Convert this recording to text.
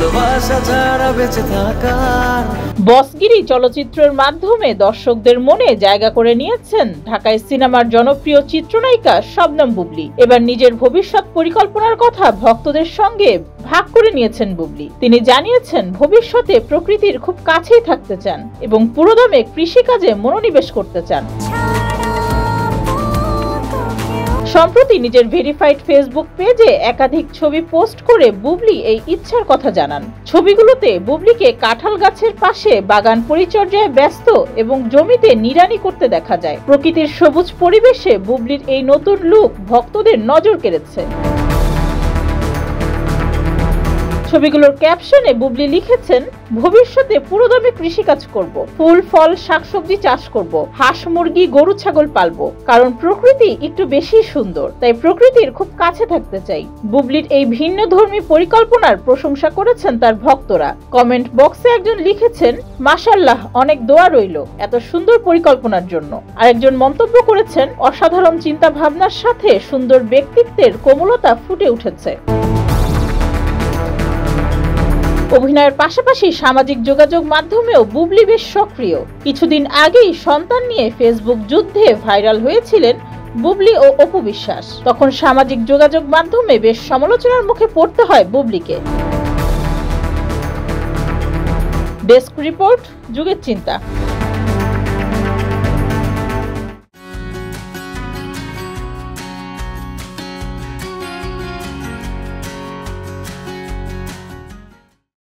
ভালোবাসা ছাড়া বেঁচে থাকার। বসগিরি চলচ্চিত্রের মাধ্যমে দর্শকদের মনে জায়গা করে নিয়েছেন ঢাকায় সিনেমার জনপ্রিয় চিত্রনায়িকা শবনম বুবলী। এবার নিজের ভবিষ্যৎ পরিকল্পনার কথা ভক্তদের সঙ্গে ভাগ করে নিয়েছেন বুবলী। তিনি জানিয়েছেন ভবিষ্যতে প্রকৃতির খুব কাছেই থাকতে চান এবং পুরোদমে কৃষিকাজে মনোনিবেশ করতে চান। সম্প্রতি নিজের ভেরিফাইড ফেসবুক পেজে একাধিক ছবি পোস্ট করে বুবলী এই ইচ্ছার কথা জানান। ছবিগুলোতে বুবলীকে কাঁঠাল গাছের পাশে বাগান পরিচর্যায় ব্যস্ত এবং জমিতে নিড়ানি করতে দেখা যায়। প্রকৃতির সবুজ পরিবেশে বুবলীর এই নতুন লুক ভক্তদের নজর কেড়েছে। ছবিগুলোর ক্যাপশনে বুবলী লিখেছেন, ভবিষ্যতে পুরোদমে কৃষিকাজ করব, ফুল ফল শাকসবজি চাষ করব, হাঁস মুরগি গরু ছাগল পালবো, কারণ প্রকৃতি একটু বেশি সুন্দর, তাই প্রকৃতির খুব কাছে থাকতে চাই। বুবলীর এই ভিন্নধর্মী পরিকল্পনার প্রশংসা করেছেন তার ভক্তরা। কমেন্ট বক্সে একজন লিখেছেন, মাশাআল্লাহ, অনেক দোয়া রইল এত সুন্দর পরিকল্পনার জন্য। আরেকজন মন্তব্য করেছেন, অসাধারণ চিন্তা ভাবনার সাথে সুন্দর ব্যক্তিত্বের কোমলতা ফুটে উঠেছে। অভিনয়ের পাশাপাশি সামাজিক যোগাযোগ মাধ্যমেও বুবলী বেশ সক্রিয়। কিছুদিন আগেই সন্তান নিয়ে ফেসবুক যুদ্ধে ভাইরাল হয়েছিলেন বুবলী ও অপু বিশ্বাস। তখন সামাজিক যোগাযোগ মাধ্যমে বেশ সমালোচনার মুখে পড়তে হয় বুবলীকে। ডেস্ক রিপোর্ট, যুগের চিন্তা।